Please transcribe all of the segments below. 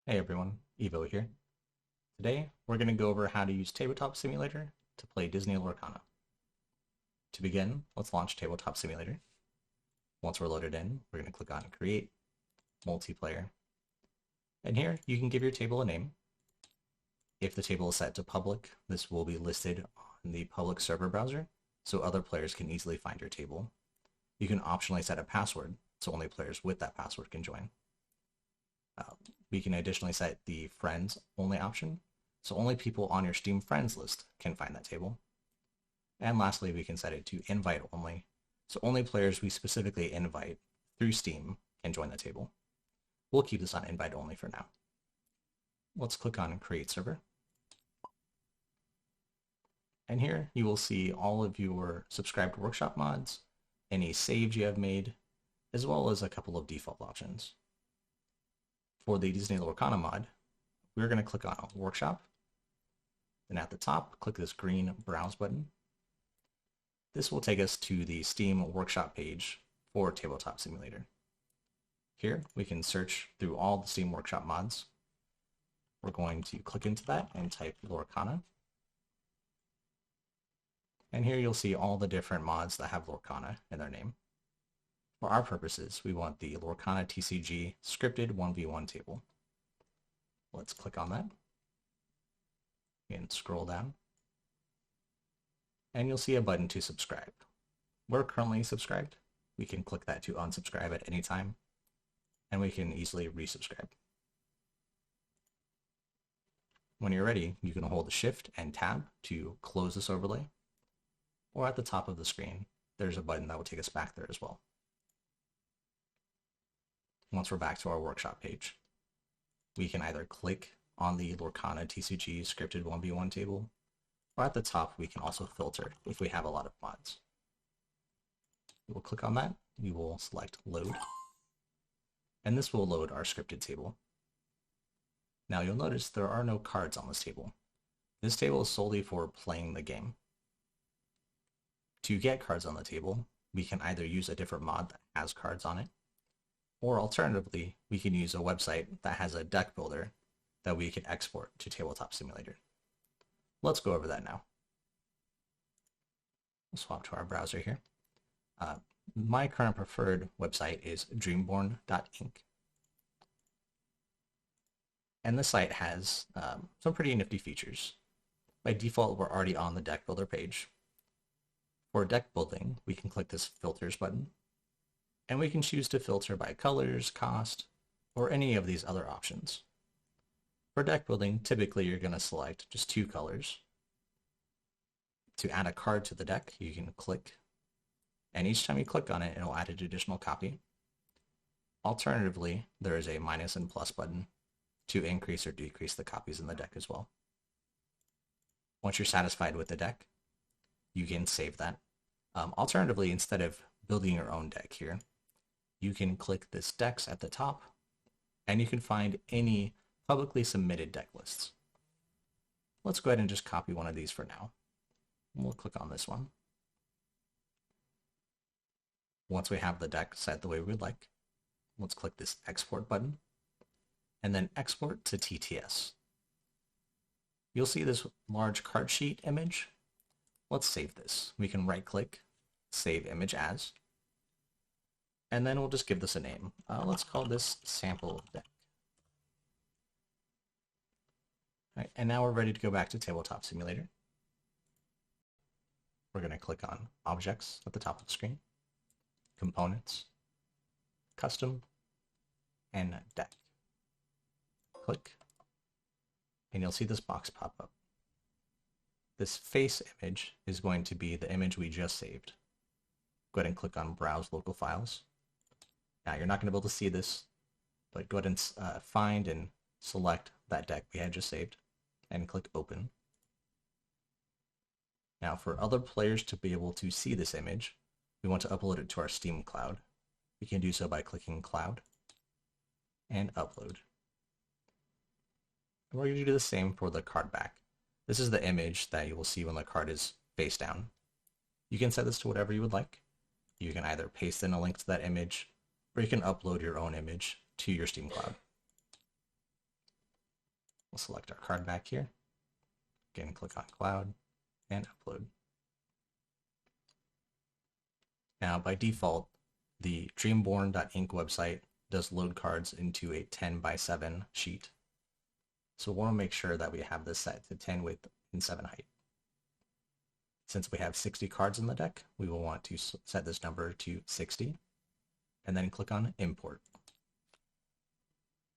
Hey everyone, Evo here. Today we're going to go over how to use Tabletop Simulator to play Disney Lorcana. To begin, let's launch Tabletop Simulator. Once we're loaded in, we're going to click on Create, Multiplayer. And here you can give your table a name. If the table is set to public, this will be listed on the public server browser so other players can easily find your table. You can optionally set a password so only players with that password can join. We can additionally set the friends only option, so only people on your Steam friends list can find that table. And lastly, we can set it to invite only, so only players we specifically invite through Steam can join the table. We'll keep this on invite only for now. Let's click on Create Server. And here you will see all of your subscribed workshop mods, any saves you have made, as well as a couple of default options. For the Disney Lorcana mod, we're going to click on Workshop. Then at the top, click this green Browse button. This will take us to the Steam Workshop page for Tabletop Simulator. Here, we can search through all the Steam Workshop mods. We're going to click into that and type Lorcana. And here you'll see all the different mods that have Lorcana in their name. For our purposes, we want the Lorcana TCG scripted 1v1 table. Let's click on that and scroll down. And you'll see a button to subscribe. We're currently subscribed. We can click that to unsubscribe at any time, and we can easily resubscribe. When you're ready, you can hold Shift and Tab to close this overlay, or at the top of the screen, there's a button that will take us back there as well. Once we're back to our workshop page, we can either click on the Lorcana TCG scripted 1v1 table, or at the top we can also filter if we have a lot of mods. We will click on that, we will select Load, and this will load our scripted table. Now you'll notice there are no cards on this table. This table is solely for playing the game. To get cards on the table, we can either use a different mod that has cards on it, or alternatively, we can use a website that has a deck builder that we can export to Tabletop Simulator. Let's go over that now. We'll swap to our browser here. My current preferred website is dreamborn.inc. And this site has some pretty nifty features. By default, we're already on the deck builder page. For deck building, we can click this filters button, and we can choose to filter by colors, cost, or any of these other options. For deck building, typically you're going to select just 2 colors. To add a card to the deck, you can click, and each time you click on it, it'll add an additional copy. Alternatively, there is a minus and plus button to increase or decrease the copies in the deck as well. Once you're satisfied with the deck, you can save that. Alternatively, instead of building your own deck here, you can click this decks at the top, and you can find any publicly submitted deck lists. Let's go ahead and just copy one of these for now. We'll click on this one. Once we have the deck set the way we would like, let's click this export button, and then export to TTS. You'll see this large card sheet image. Let's save this. We can right click, save image as, and then we'll just give this a name. Let's call this sample deck. All right, and now we're ready to go back to Tabletop Simulator. We're going to click on Objects at the top of the screen, Components, Custom, and Deck. Click, and you'll see this box pop up. This face image is going to be the image we just saved. Go ahead and click on Browse Local Files. Now you're not going to be able to see this, but go ahead and find and select that deck we had just saved and click Open. Now for other players to be able to see this image, we want to upload it to our Steam cloud. We can do so by clicking Cloud and Upload. And we're going to do the same for the card back. This is the image that you will see when the card is face down. You can set this to whatever you would like. You can either paste in a link to that image, or you can upload your own image to your Steam cloud. We'll select our card back here. Again, click on Cloud and Upload. Now, by default, the Dreamborn.inc website does load cards into a 10 by 7 sheet. So we want to make sure that we have this set to 10 width and 7 height. Since we have 60 cards in the deck, we will want to set this number to 60 and then click on Import.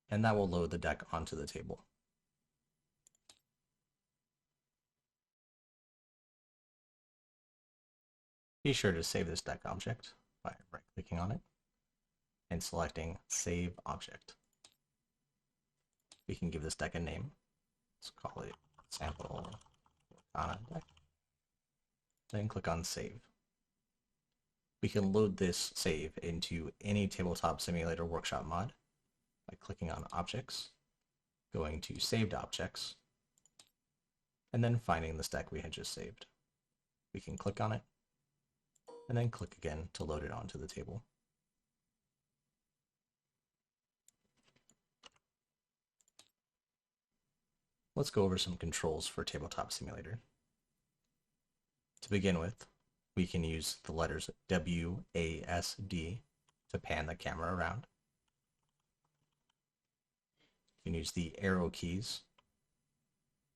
And that will load the deck onto the table. Be sure to save this deck object by right-clicking on it and selecting Save Object. We can give this deck a name. Let's call it Sample Lorcana Deck. Then click on Save. We can load this save into any Tabletop Simulator Workshop mod by clicking on Objects, going to Saved Objects, and then finding this deck we had just saved. We can click on it, and then click again to load it onto the table. Let's go over some controls for Tabletop Simulator. To begin with, we can use the letters WASD to pan the camera around. You can use the arrow keys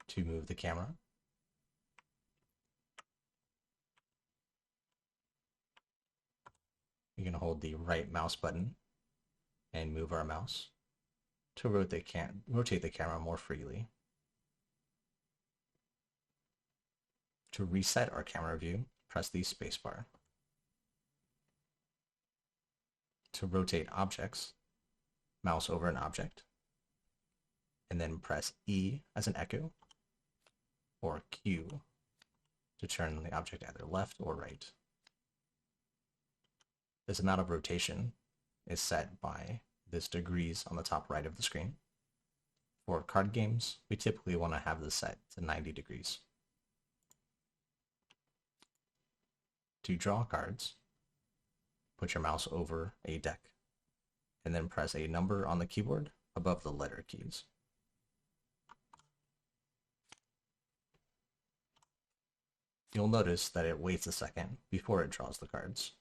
to move the camera. We can hold the right mouse button and move our mouse to rotate the camera more freely. To reset our camera view, press the spacebar. To rotate objects, mouse over an object, and then press E as an echo, or Q to turn the object either left or right. This amount of rotation is set by this degrees on the top right of the screen. For card games, we typically want to have this set to 90 degrees. To draw cards, put your mouse over a deck, and then press a number on the keyboard above the letter keys. You'll notice that it waits a second before it draws the cards.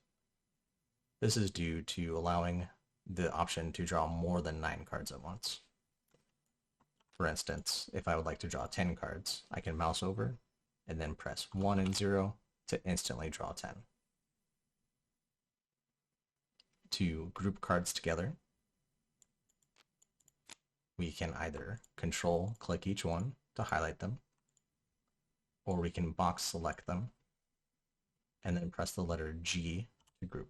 This is due to allowing the option to draw more than 9 cards at once. For instance, if I would like to draw 10 cards, I can mouse over and then press 1 and 0 to instantly draw 10. To group cards together, we can either Control-click each one to highlight them, or we can box select them and then press the letter G to group.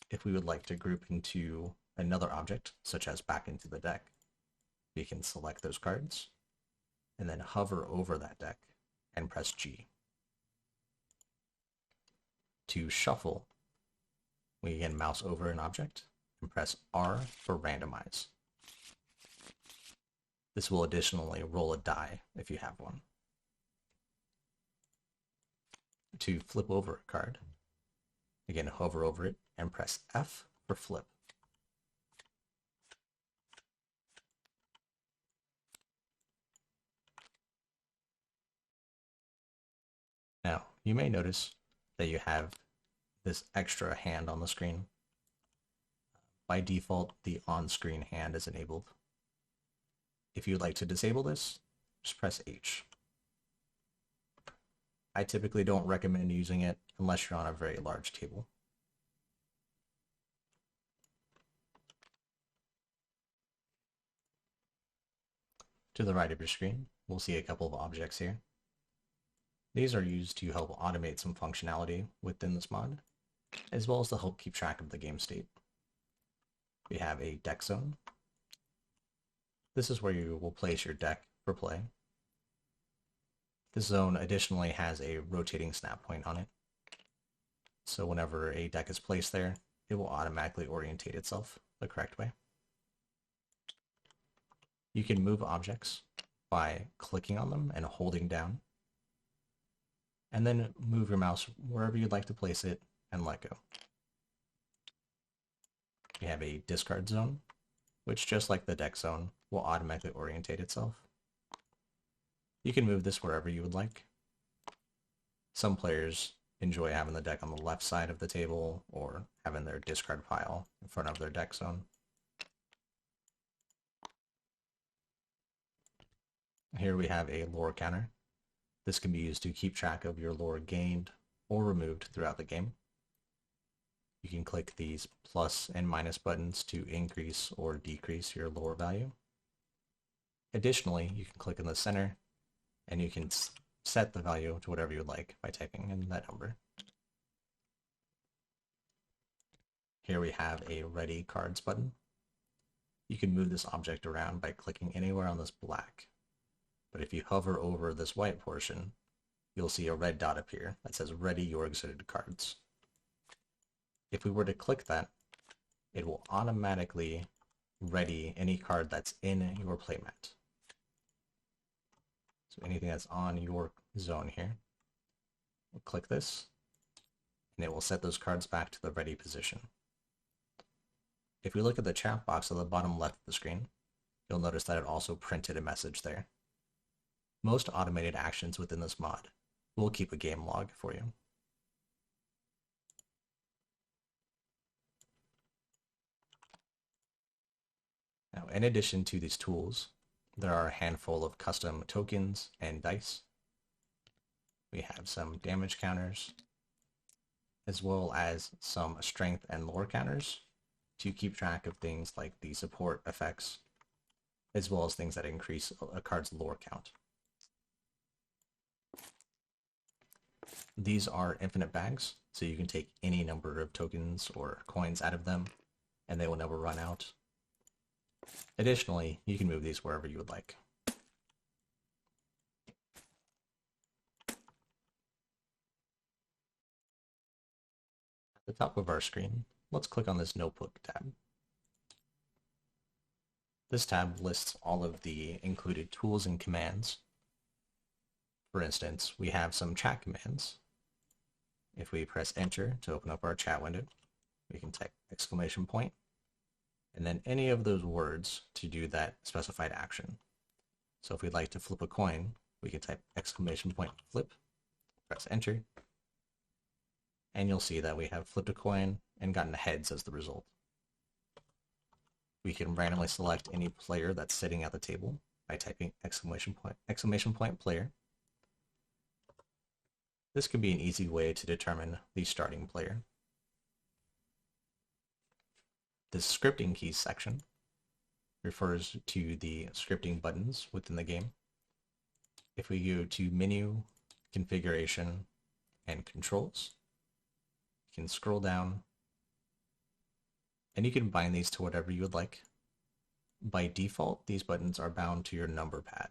If we would like to group into another object, such as back into the deck, we can select those cards and then hover over that deck and press G. To shuffle, we can mouse over an object and press R for randomize. This will additionally roll a die if you have one. To flip over a card, again hover over it and press F for flip. Now, you may notice that you have this extra hand on the screen. By default, the on-screen hand is enabled. If you'd like to disable this, just press H. I typically don't recommend using it unless you're on a very large table. To the right of your screen, we'll see a couple of objects here. These are used to help automate some functionality within this mod, as well as to help keep track of the game state. We have a deck zone. This is where you will place your deck for play. This zone additionally has a rotating snap point on it. So whenever a deck is placed there, it will automatically orientate itself the correct way. You can move objects by clicking on them and holding down, and then move your mouse wherever you'd like to place it and let go. We have a discard zone which, just like the deck zone, will automatically orientate itself. You can move this wherever you would like. Some players enjoy having the deck on the left side of the table or having their discard pile in front of their deck zone. Here we have a lore counter. This can be used to keep track of your lore gained or removed throughout the game. You can click these plus and minus buttons to increase or decrease your lore value. Additionally, you can click in the center and you can set the value to whatever you would like by typing in that number. Here we have a ready cards button. You can move this object around by clicking anywhere on this black. But if you hover over this white portion, you'll see a red dot appear that says ready your exhibited cards. If we were to click that, it will automatically ready any card that's in your playmat. So anything that's on your zone here, we'll click this, and it will set those cards back to the ready position. If we look at the chat box on the bottom left of the screen, you'll notice that it also printed a message there. Most automated actions within this mod will keep a game log for you. Now, in addition to these tools, there are a handful of custom tokens and dice. We have some damage counters, as well as some strength and lore counters to keep track of things like the support effects, as well as things that increase a card's lore count. These are infinite bags, so you can take any number of tokens or coins out of them, and they will never run out. Additionally, you can move these wherever you would like. At the top of our screen, let's click on this Notebook tab. This tab lists all of the included tools and commands. For instance, we have some chat commands. If we press enter to open up our chat window, we can type exclamation point, and then any of those words to do that specified action. So if we'd like to flip a coin, we can type exclamation point flip, press enter, and you'll see that we have flipped a coin and gotten heads as the result. We can randomly select any player that's sitting at the table by typing exclamation point player. This can be an easy way to determine the starting player. This scripting keys section refers to the scripting buttons within the game. If we go to menu, configuration, and controls, you can scroll down and you can bind these to whatever you would like. By default, these buttons are bound to your number pad.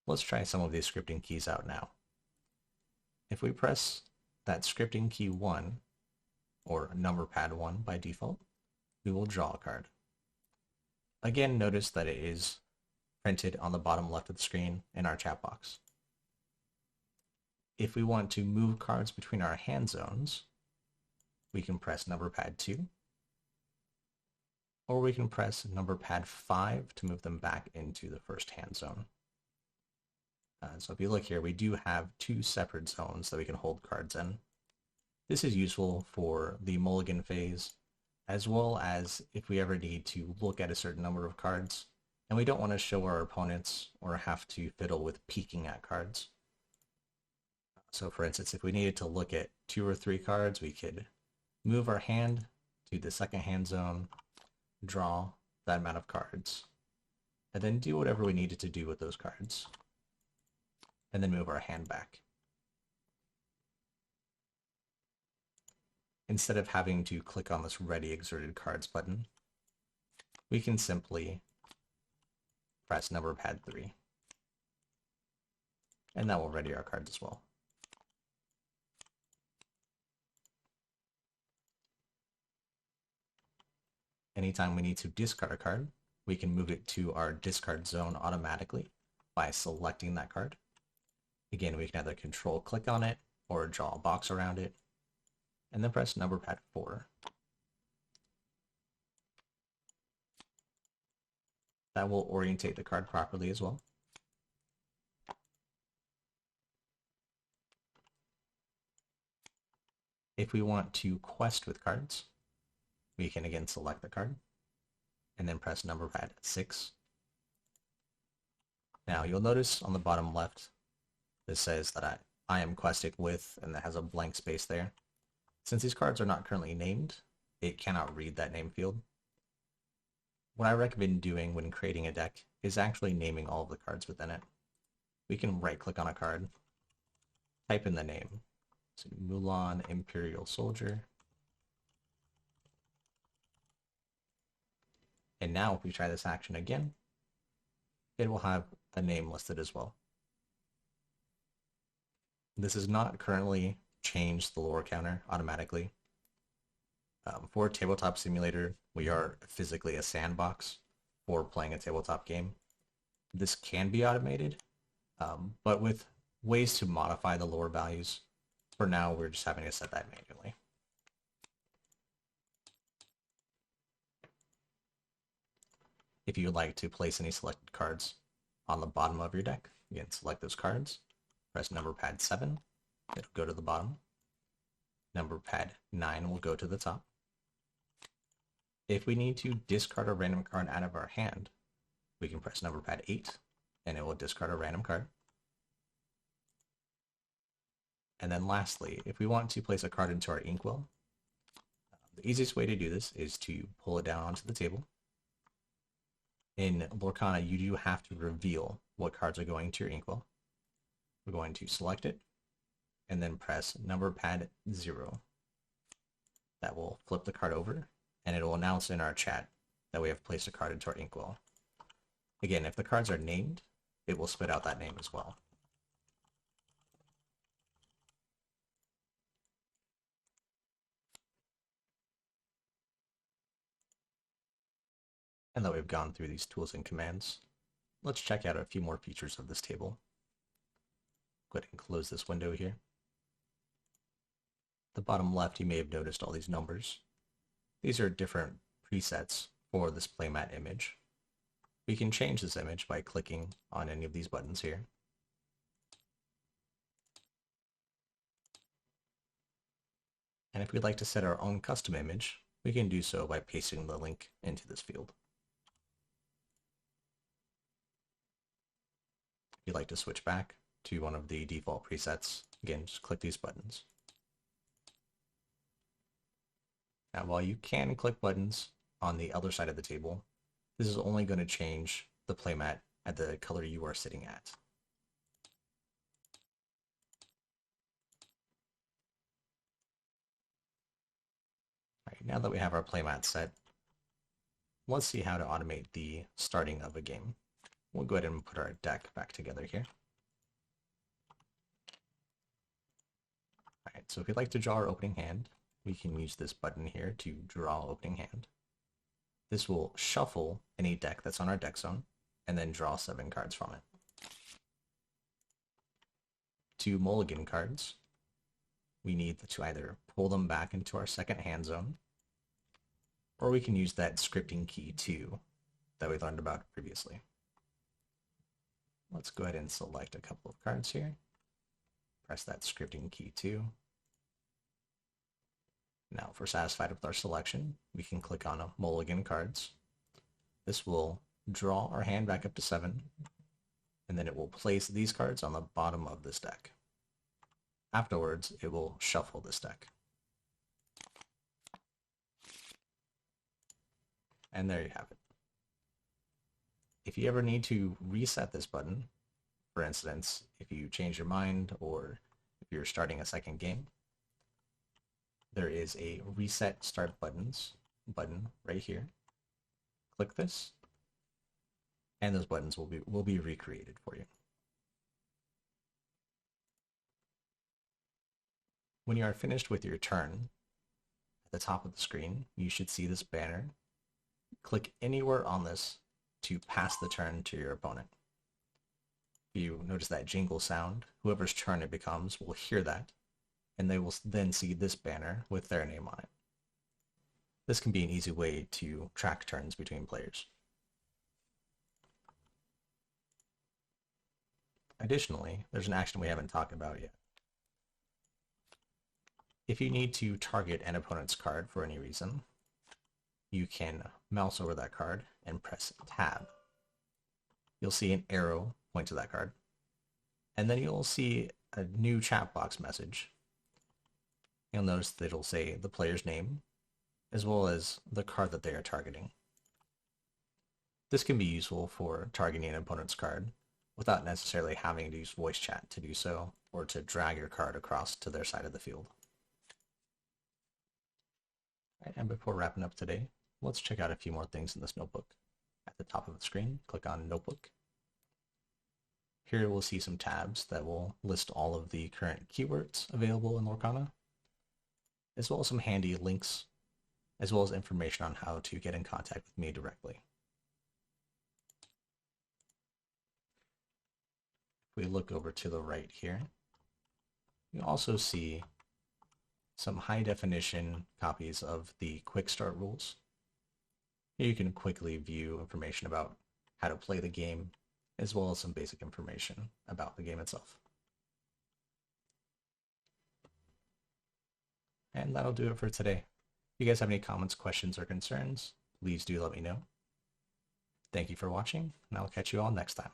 Let's try some of these scripting keys out now. If we press that scripting key 1, or number pad 1 by default, we will draw a card. Again, notice that it is printed on the bottom left of the screen in our chat box. If we want to move cards between our hand zones, we can press number pad 2, or we can press number pad 5 to move them back into the first hand zone. So if you look here, we do have 2 separate zones that we can hold cards in. This is useful for the mulligan phase, as well as if we ever need to look at a certain number of cards, and we don't want to show our opponents or have to fiddle with peeking at cards. So for instance, if we needed to look at 2 or 3 cards, we could move our hand to the second hand zone, draw that amount of cards, and then do whatever we needed to do with those cards, and then move our hand back. Instead of having to click on this ready exerted cards button, we can simply press number pad 3, and that will ready our cards as well. Anytime we need to discard a card, we can move it to our discard zone automatically by selecting that card. Again, we can either control click on it or draw a box around it, and then press number pad 4. That will orientate the card properly as well. If we want to quest with cards, we can again select the card and then press number pad 6. Now you'll notice on the bottom left, this says that I am questing with, and that has a blank space there. Since these cards are not currently named, it cannot read that name field. What I recommend doing when creating a deck is actually naming all of the cards within it. We can right click on a card, type in the name. So Mulan Imperial Soldier. And now if we try this action again, it will have the name listed as well. This is not currently changed the lore counter automatically. For Tabletop Simulator, we are physically a sandbox for playing a tabletop game. This can be automated, but with ways to modify the lore values, for now we're just having to set that manually. If you would like to place any selected cards on the bottom of your deck, again, select those cards, press number pad 7, it'll go to the bottom. Number pad 9 will go to the top. If we need to discard a random card out of our hand, we can press number pad 8, and it will discard a random card. And then lastly, if we want to place a card into our inkwell, the easiest way to do this is to pull it down onto the table. In Lorcana, you do have to reveal what cards are going to your inkwell. We're going to select it, and then press number pad 0. That will flip the card over, and it will announce in our chat that we have placed a card into our inkwell. Again, if the cards are named, it will spit out that name as well. And that we've gone through these tools and commands, let's check out a few more features of this table. Go ahead and close this window here. At the bottom left, you may have noticed all these numbers. These are different presets for this playmat image. We can change this image by clicking on any of these buttons here. And if we'd like to set our own custom image, we can do so by pasting the link into this field. If you'd like to switch back to one of the default presets, again, just click these buttons. Now, while you can click buttons on the other side of the table, this is only going to change the playmat at the color you are sitting at. All right, now that we have our playmat set, let's see how to automate the starting of a game. We'll go ahead and put our deck back together here. All right, so if you'd like to draw our opening hand, we can use this button here to draw opening hand. This will shuffle any deck that's on our deck zone and then draw 7 cards from it. 2 mulligan cards, we need to either pull them back into our second hand zone, or we can use that scripting key 2 that we learned about previously. Let's go ahead and select a couple of cards here. Press that scripting key 2. Now, if we're satisfied with our selection, we can click on a mulligan cards. This will draw our hand back up to 7, and then it will place these cards on the bottom of this deck. Afterwards, it will shuffle this deck. And there you have it. If you ever need to reset this button, for instance, if you change your mind or if you're starting a second game, there is a reset start buttons button right here. Click this, and those buttons will be recreated for you. When you are finished with your turn, at the top of the screen, you should see this banner. Click anywhere on this to pass the turn to your opponent. If you notice that jingle sound, whoever's turn it becomes will hear that, and they will then see this banner with their name on it. This can be an easy way to track turns between players. Additionally, there's an action we haven't talked about yet. If you need to target an opponent's card for any reason, you can mouse over that card and press Tab. You'll see an arrow point to that card, and then you'll see a new chat box message. You'll notice that it'll say the player's name, as well as the card that they are targeting. This can be useful for targeting an opponent's card without necessarily having to use voice chat to do so, or to drag your card across to their side of the field. Right, and before wrapping up today, let's check out a few more things in this notebook. At the top of the screen, click on Notebook. Here we'll see some tabs that will list all of the current keywords available in Lorcana, as well as some handy links, as well as information on how to get in contact with me directly. If we look over to the right here, you also see some high definition copies of the quick start rules. Here you can quickly view information about how to play the game, as well as some basic information about the game itself. And that'll do it for today. If you guys have any comments, questions, or concerns, please do let me know. Thank you for watching, and I'll catch you all next time.